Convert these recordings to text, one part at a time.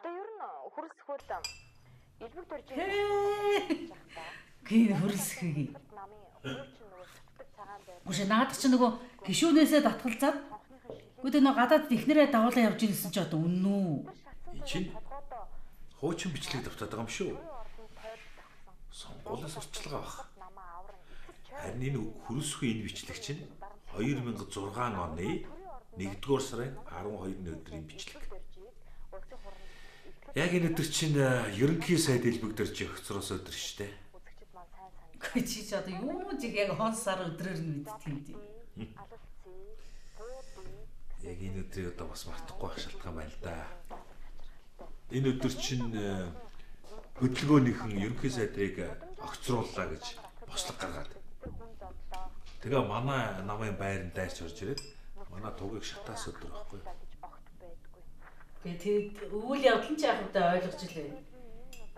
Одоо ер нь хөрсөхөд элбэг дөржин гин хөрсөхийг. намын хөрчин нөгөө шатдаг цагаан байр. Гүш наад чи нөгөө гişүүнээсээ татгалзаад гүдээ нөгөө гадаад ихнэрээ давуулаа явж ирсэн ч одоо үнэн үү? Чинь хуучин бичлэг давтаад байгаа юм шүү. Сонгуулиас орчлого баг. Харин энэ хөрсөхийн энэ бичлэг чинь 2006 оны 1-р сарын 12-ны өдрийн бичлэг. Яг энэ өдөр чинь ерөнхий сайд элбэгдэрч өгцроос өдөр шүү дээ. Чи ч одоо юу ч яг хон сар өдрөөр нь мэддэг юм дээ. Яг энэ өдрийг одоо бас мартахгүй байх шалтгаан байна л да. Энэ өдөр чинь хөдөлгөөнийхэн ерөнхий сайдрыг огцрууллаа гэж бослог гаргаад. Тэгээ манай намын байранд дайрч орж ирээд манай тугийг шатаас өдөр байхгүй. Тэгээд үйл явдал нь ч яг удаа ойлгож илээ.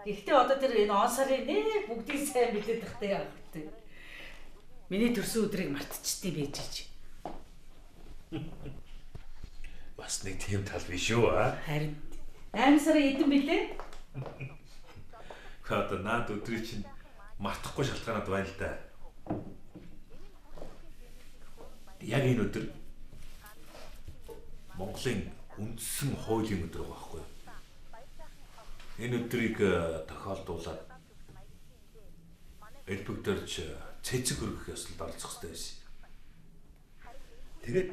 Гэхдээ одоо тэр энэ он сарын нэг бүгдийг сайн мэдээд тахтай яг хэрэгтэй. Миний төрсөн өдрийг мартчихдээ байж гэж. Бас нэг тийм тал биш үү аа? Харин 8 сарын эдэн билээ. Одоо наад өдрийг чинь мартахгүй шалтгаанууд байна л да. Яг энэ өдөр Монголын үндсэн хуулийн өдөр байхгүй юу? Энэ өдрийг тохиолдуулаад элбэгдэрч цэцэг хөргөх ёслолд оролцох хэрэгтэй байсан. Тэгээд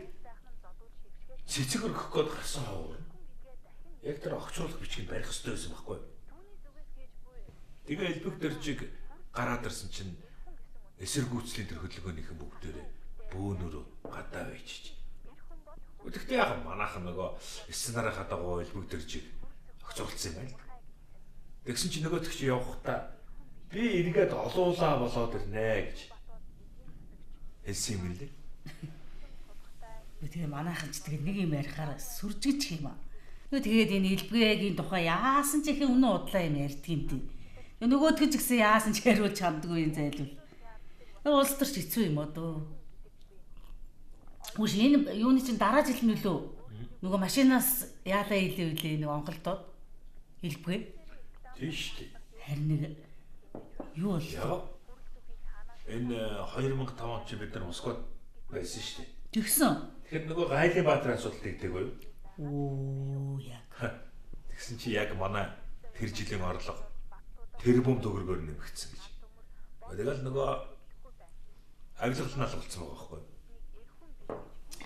цэцэг хөргөх гээд гарсан ховор яг тэр огцруулах бичгийг барих хэрэгтэй байсан байхгүй юу? Тэгээ элбэгдэрчийг гараад ирсэн чинь эсэргүүцлийн тэр хөдөлгөөнийхэн бүгдээрээ бөөнөрөө гадаа байчиж. Гэхдээ яг манайхан нөгөө эснараа дагуу элбэгдэрчийг огцруулсан юм байна. Тэгсэн чинь нөгөөдөг чи явахдаа би эргээд олуулаа болоод ирнэ гэж хэлсэн юм лээ. Тэгээ манайхан ч тэгээд нэг юм ярихаар сүржигч юм аа. Тэгээд энэ элбэгийн тухай яасан ч их үнэн удлаа юм ярьдаг юм тий. Нөгөөдөг ч гэсэн яасан ч хариулж чаддгүй юм зайлвал. Улс төрч хэцүү юм одоо. Үгүй энэ юуны чинь дараа жил нь лөө нөгөө машинаас яалаа илээ үлээ нэг онголтоод элбэг. Тийш тий. Харин нэг юу болов? Энэ 2005 онд чи бид нар Москвад байсан шүү дээ. Тэгсэн. Тэгэхээр нөгөө Гайли Баатарын асуудал тэгдэг үү? Оо яг. Тэгсэн чи яг манай тэр жилийн орлого тэрбум төгрөгөөр нэмэгдсэн гэж. Тэгэл нөгөө авилгал нь алгацсан байгаа байхгүй юу?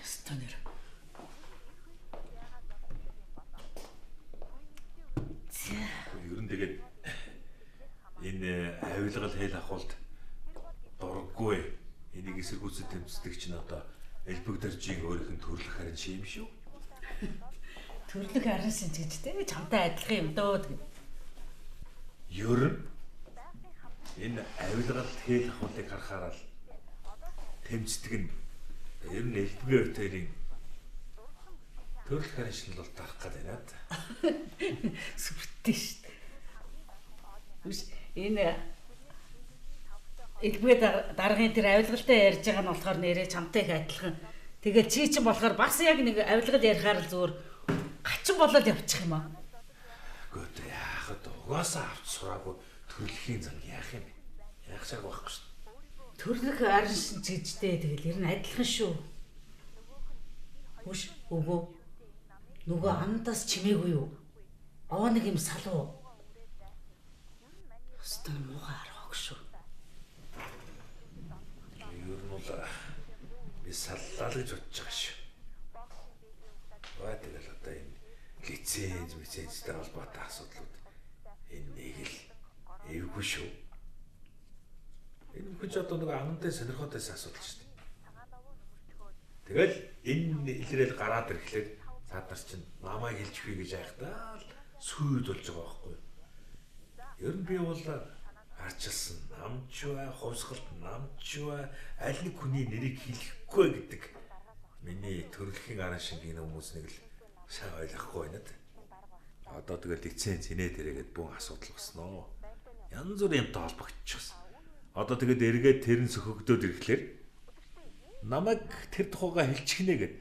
Стонер. Ер нь тэгээд энэ авилгал хэл ахуулт дурггүй энийг эсэргүүцэд тэмцдэг чинь одоо элбэгдэржийн өөрийнх нь төрлөх харин ши юм шүү. Төрлөх харин шинж гэж те чамтай адилхан юм дөө. Ер нь энэ авилгал хэл ахуултыг харахаар л тэмцдэг нь ер нь элбэгийн хоёрын төрөл харин шин бол дарах гэдэг байна. Сүртэй шүү дээ. Үс энэ элбэг даргын тэр авилгалтай ярьж байгаа нь болохоор нэрээ чамтай их адилхан. Тэгэл чи чинь болохоор бас яг нэг авилгал ярихаар л зүгээр гачин болоод явчих юм аа. Гүт яах вэ? Угаасаа авч сураагүй төрөлхийн зам яах юм бэ? Яах цаг байхгүй шүү. Төрлөх арин шинж гэжтэй тэгэл ер нь адилхан шүү. Үш өгөө. Нөгөө андаас чимээгүй юу? Овоо нэг юм салуу. Өстөн муухай аргааг шүү. Ер нь бол би саллаа л гэж бодож байгаа шүү. Тэгэл одоо энэ лицензтэй холбоотой асуудлууд энэ нэг л эвгүй шүү. Энэ хүч одоо нэг амнтай сонирхолтой асуудал шүү дээ. Тэгэл энэ илрээл гараад ирэхлээр цаадар чинь намайг хэлчихвээ гэж айхдаа л сүйд болж байгаа байхгүй юу? Ер нь би бол арчилсан намч бай, хувьсгалт намч бай, аль нэг хүний нэрийг хэлэхгүй гэдэг миний төрөлхийн аран шингийн хүмүүснийг л сайн ойлгохгүй байна д. Одоо тэгэл лиценз инээ тэрэгэд бүх асуудал болсноо. Янз бүрийн юмтай холбогдчихсон. Одоо тэгээд эргээд тэрэн сөхөгдөөд ирэхлээр намайг тэр тухайга хэлчихнэ гэд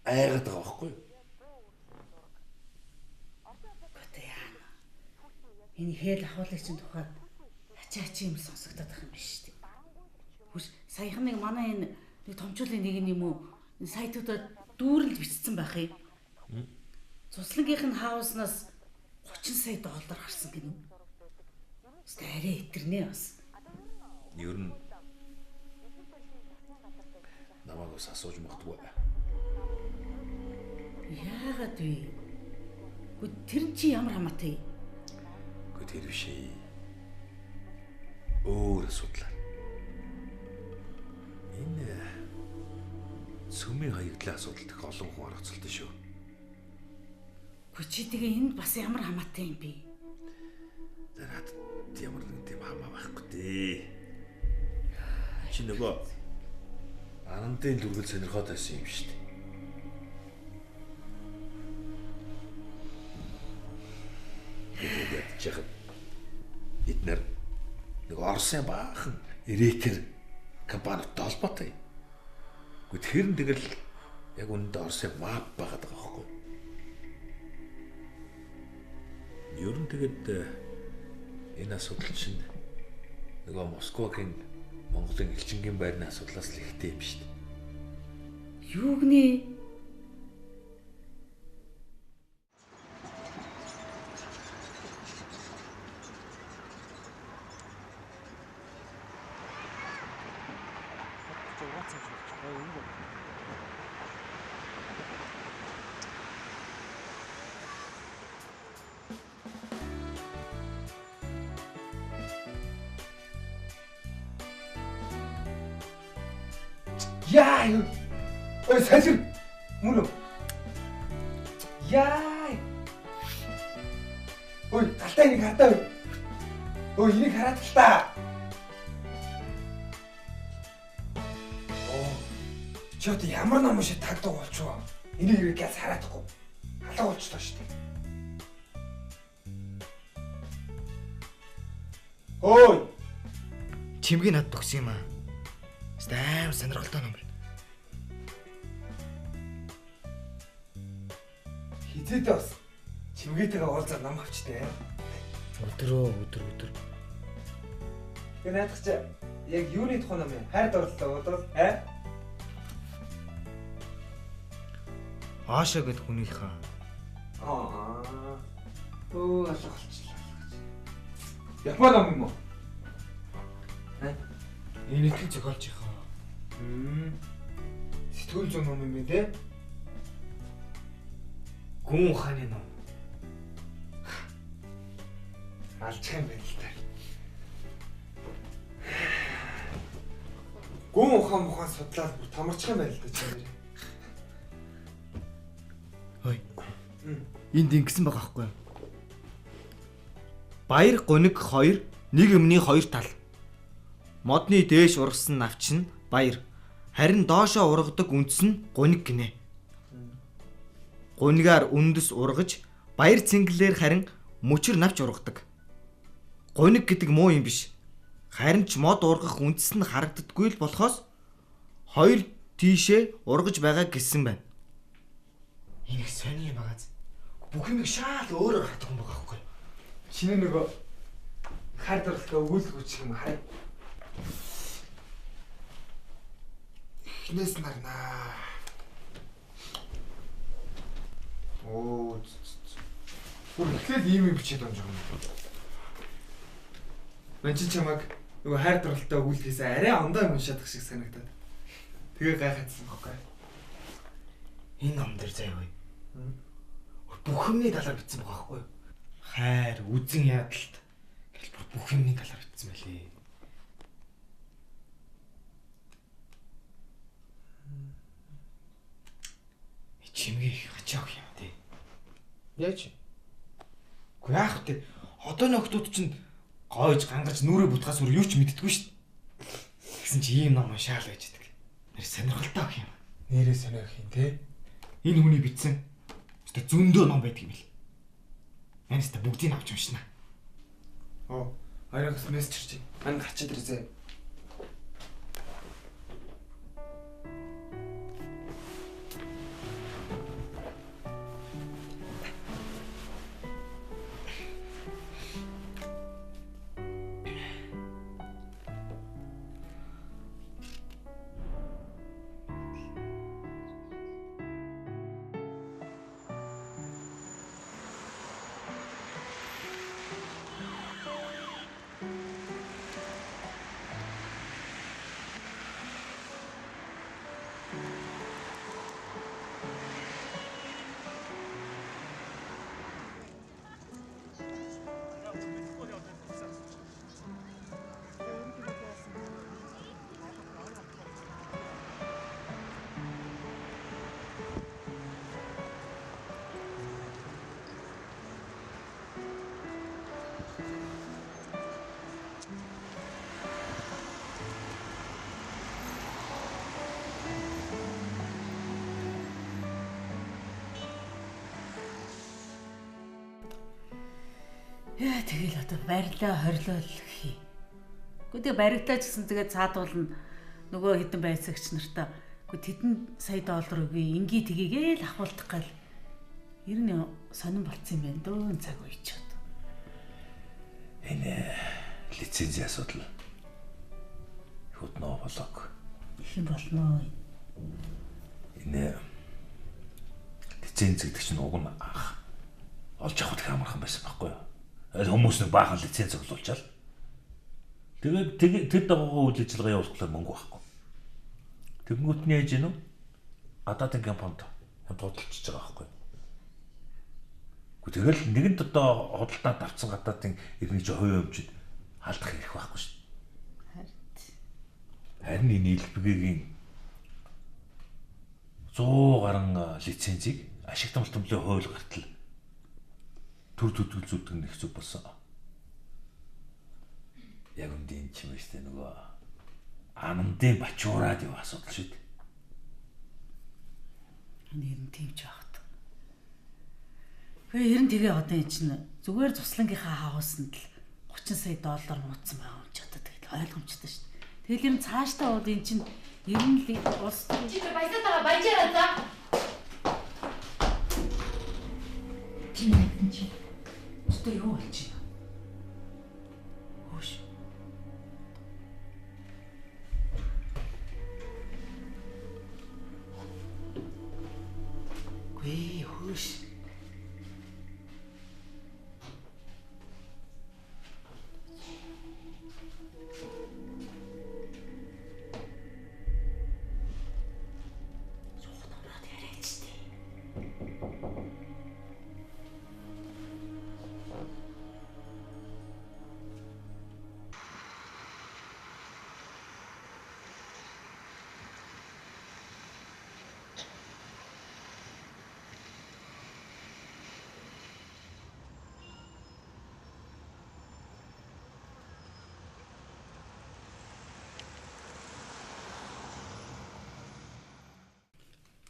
айгаад байгаа байхгүй юу? Энэ хэл ахуулын тухай ачаач юм сонсогдоод байгаа юм биш үү? Хүс саяхан нэг манай энэ нэг томчлын нэг юм уу сайтуудад дүүрэлж бичсэн байх юм. Цуслангийнх нь хауснаас 30 сая доллар гарсан гинэ. Арай итэрнэ бас. Ер нь намайг бас асууж магадгүй. Яагаад вэ? Гү тэр чи ямар хамаатай? Гү тэр биш ээ. Өөр асуудал. Энэ сүмийн хаягдлын асуудалд их олон хүн оролцолтой шүү. Гү чи тэгээ энд бас ямар хамаатай юм бэ? Зараад ямар нэг тийм хамаа байхгүй дээ. Чи нөгөө Анантын дүргэл сонирхоод байсан юм шүү дээ. Тэгээд яах эднэр нэг Оросын баахан ирээтер компанитай холбоотой. Гэхдээ тэр нь тэгэл яг үүнд Оросын мап байгаад байгаа байхгүй. Ер нь тэгээд энэ асуудал чинь нөгөө Москвагийн Монголын элчингийн байрны асуудлаас л ихтэй юм шүү дээ. Юу гэнэ? Яа юу? Ой салхи мөн үү? Яа. Ой талтай нэг хатаа. Ой энийг хараад л та. Оо. Чот ямар ном шиг тагдаг болчихоо. Энийг ирээд хараадахгүй. Халаа болчихлоо шүү дээ. Ой. Чимгийн над төгс юм аа. Аим сонирхолтой ном байна. Хизээдээ бас чимгээтэйгээ уулзаад ном авчтэй. Өдрөө. Тэгээ наадах чи яг юуны тухай ном юм? Хайр дурлалаа удаа Аашаа гэдэг хүнийхээ. Өө алга болчихлоо. Япон ном юм уу? Энэ итгэл зохиолч ихаа. Сэтгүүл зүйн ном юм бэ те? Гүн ухааны ном. Алчих юм байна л та. Гүн ухаан судлаад бүр томорчих юм байна л да чи нэр. Хөөе. Энд ингэсэн байгаа байхгүй юу? Баяр гуниг 2, нэг өмнөний 2 тал. Модны дээш ургасан навч нь баяр. Харин доошоо ургадаг үндэс нь гуниг гинэ. Гунигаар үндэс ургаж, баяр цэнгэлээр харин мөчөр навч ургадаг. Гуниг гэдэг муу юм биш. Харин ч мод ургах үндэс нь харагддаггүй л болохоос 2 тийшээ ургаж байгаа гэсэн байна. Энэ их сони юм багаз. Бүх юмыг шаал өөрөөр хатах юм байгаа байхгүй юу? Чиний нөгөө хайр дурлалаа өгүүлгүүч юм хай. Эхнээс нарнаа. Оо. Бүр ихлээр ийм юм бичээд онж байгаа юм. Манчин чамаг нөгөө хайр дурлалаа өгүүлэхээс арай ондоо юм уншаад шиг санагдаад. Тэгээ гайхацсан байхгүй. Энэ ном дээр заяа. Бүх юмний талаар бичсэн байгаа байхгүй юу? Хайр, үзэн ядалт гэл бүх юмний талаар бичсэн байлээ. Чимгээ их хачааг юм тий. Яаж? Гэхдээ яах вэ? Одоо нөхдүүд чинь гойж гангарч нүрээ бутгаас өөр юу ч мэддэггүй шүү дээ. Тэгсэн чи ийм ном уншаал байж байгаа. Нэр сонирхолтой ах юм. Нэрээ сонирх юм те. Энэ хүний бичсэн өстө зөндөө ном байдаг юм бэл. Манайс та бүгдийг авч уншина. Оо, аягаас мессеж чи. Ан гарчид ирээ. Яа тэгэл одоо барилаа хорлол хий. Гэхдээ баригдаа ч гэсэн тэгээд цаадуулна нөгөө хідэн байцаагч нартаа. Гэхдээ тэдэн сая доллар өгье. Инги тгийгээл ахуулдах гал. Ер нь сонирн болцсон юм байна дөө цаг үечээд. Энэ лицензийн асуудал. Хөднөө болог. Их юм болно. Энэ лиценз гэдэг чинь уг нь олж авах их амархан байсан байхгүй юу? Аль хүмүүс нэг баахан лиценз оглуулчаал. Тэгээд тэр дагуугаа үйл ажиллагаа явуулахлаар мөнгө байхгүй. Тэнгүүт нь яаж гинөө? Гадаадын компанид худалдаж байгаа байхгүй. Тэгэл нэгэнд одоо худалдаанд авсан гадаадын иргэний чинь хувийн өмчөд халдах хэрэг байхгүй шүү дээ. Харин энэ илбэгийн 100 гаруй лицензийг ашиг томтомлын хууль гартал төр төдөлзүүлдэг нь их зүг болсон. Яг үндийн юм шүү дээ нөгөө анамдын бачуураад юу асуудал шүү дээ. Нэр нь тиймч багт. Ер нь тэгээ одоо энэ чинь зүгээр цуслангийнхаа хаваасанд л 30 сая доллар мууцсан байгаа юм ч одоо тэгэл ойлгомжтой шүү дээ. Тэгэл юм цаашдаа бол энэ чинь ер нь л улс чи баясаатаа баяжаараа за. тийм юм чи. Өстө юу болж байна? Хөөш. Гүй хөөш.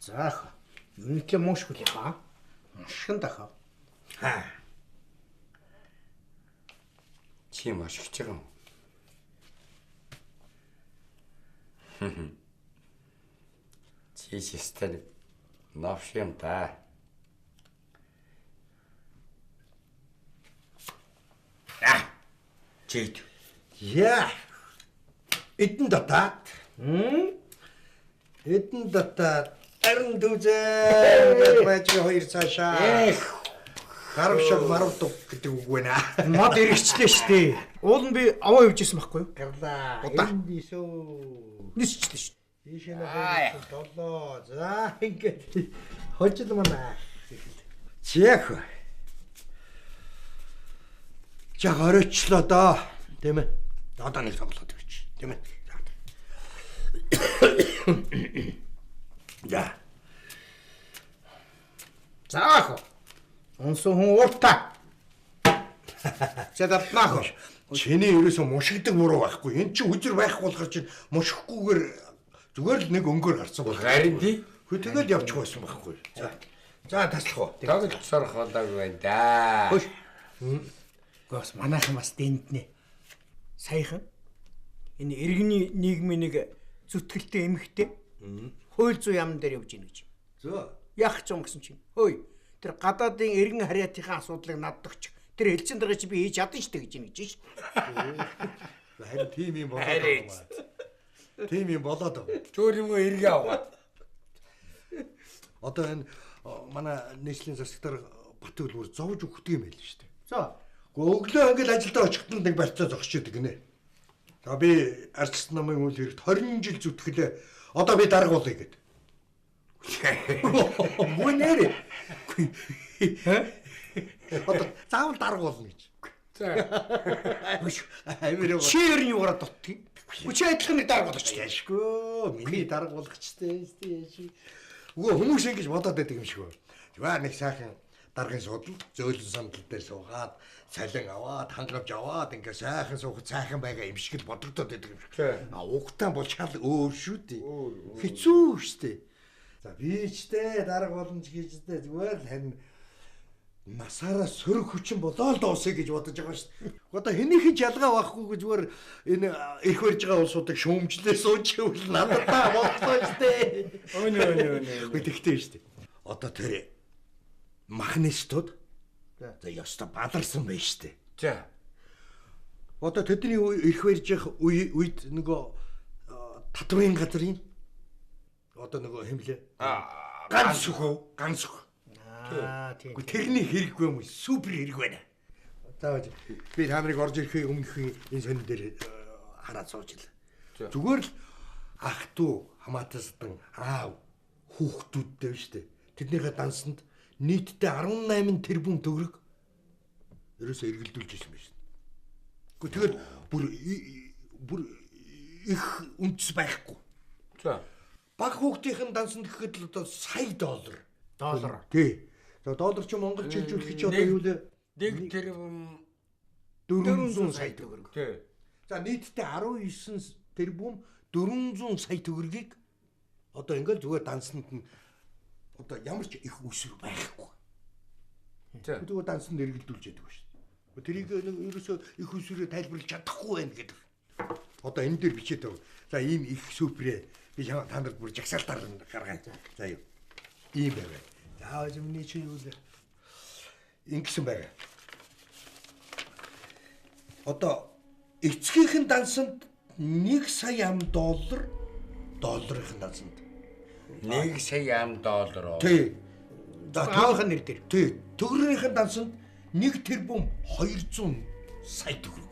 Заах. Үнэхээр муушгүй л хаа. Шин дахав. Ха. Чи маш их чигэн. Чи систем навшим та. Чит. Яа. Эдэн дотаад. Эдэн дотаад арин дүүзээ байж хоёр цаашаа. Гарвшаг марвдаг гэдэг үг байна. Мод иргэчлээ штэ. Уул нь би аваа явжсэн байхгүй юу? Гарлаа. Энд ийсөө. Нисчлээ штэ. Ийшээ толоо. За ингээд хожил мана. Чих. Жаг оройчлоо доо. Тийм ээ. Одоо нэг тоглоод байж. Тийм ээ. Да. Заах. Унсан хүн ууртаа. Чадалнаа. Чиний ерөөсөө мушигдаг буруу байхгүй. Энд чи хүчээр байх болохоор чи мушихгүйгээр зүгээр л нэг өнгөөр гарсан бол харин тий. Хөө тэгэл явчих байсан байхгүй. За таслах уу. Тоглож сорох болоог байна да. Хөш. Гос манайхан бас дэнднэ. Саяхан энэ иргэний нийгмийн нэг зүтгэлтэй эмэгтэй хууль зүйн яамн дээр явж ийн гэж. Зөө. Яах ч юм гэсэн чинь. Хөөе. Тэр гадаадын иргэн харьяатынхаа асуудлыг наддагч. Тэр хэлцэн дээр чи би хийж чадна шүү дээ гэж ийн гэж шүү. Харин тийм юм болоод байна. Тийм юм болоод байна. Чөөр юм уу эргээ аваа. Одоо энэ манай нийслэлийн засагтар Бат үлгэр зовж өгдөг юм байл шүү дээ. За. Өглөө ингээл ажилдаа очихтод нэг барьцаа зогсчод гинэ. За би арчсан намын үйл хэрэгт 20 жил зүтгэлээ. Одоо би дарга болъё гэд. Муу нэрээ. Одоо заавал дарга болно гэж. За. Амир Чи ер нь юугаар дутдаг? Чи адилхан нэг дарга болчих. яшгүй. Миний дарга болгочтой яаш. Үгүй хүмүүс ингэж бодоод байдаг юм шиг байна. За нэг сайхан даргын судал зөөлөн сандал дээр суугаад цалин аваад хангамж аваад ингээ сайхан суух цайхан байгаа юм шиг л бодогдоод байдаг юм шиг. А угтаан бол шал өөр шүү дээ. Хэцүү шүү дээ. За би ч дээ дарга боломж гэж дээ зүгээр л харин насаараа сөрөг хүчин болоо л доосэй гэж бодож байгаа шүү дээ. Одоо хэнийхэн жалгаа байхгүй гэж зүгээр энэ ирэх барьж байгаа улсуудыг шүүмжлээ суучихвал надад та бодлоо шүү дээ. Өө. Гэхдээ шүү дээ. Одоо тэр махнистууд за ёстой бадарсан байж штэ. За. Одоо тэдний ирэх барьж явах үед нөгөө татврын газрын одоо нөгөө хэмлээ. Ганц сөхөө, ганц сөх. Тийм. Техник хэрэггүй юм супер хэрэг байна. Одоо би хамрыг орж ирэхээ өмнөхний энэ сонин дээр хараад суужил. Зүгээр л ах トゥ хамаатасдан аав хүүхдүүдтэй штэ. Тэднийхээ дансанд нийтдээ 18 тэрбум төгрөг ерөөсөө эргэлдүүлж ирсэн байна шүү. Гэхдээ бүр их үндэс байхгүй. За. Баг хүүхдийн дансанд гэхэд л одоо сая доллар. Доллар. Тий. За доллар чи Монгол жилжүүлэх чи одоо юу лээ? 1 тэрбум 400 сая төгрөг. Тий. За нийтдээ 19 тэрбум 400 сая төгрөгийг одоо ингээл зүгээр дансанд нь одоо ямар ч их үсвэр байхгүй. За. Зүгээр дансанд эргэлдүүлж яддаг ба шүү. Тэрийг ерөөсөө их үсвэрээр тайлбарлаж чадахгүй байх гэдэг. Одоо энэ дээр бичээд байгаа. За ийм их суперээ би та нарт бүр жагсаалтаар гаргая. За юу. Ийм байв. За өмнө чи юу л ингэсэн байга. Одоо эцгийнхэн дансанд 1 сая ам долларын дансанд 1 сая ам доллар. Тий. За таахын нэр дээр. Тий. Төгрөрийнхэн дансанд 1 тэрбум 200 сая төгрөг.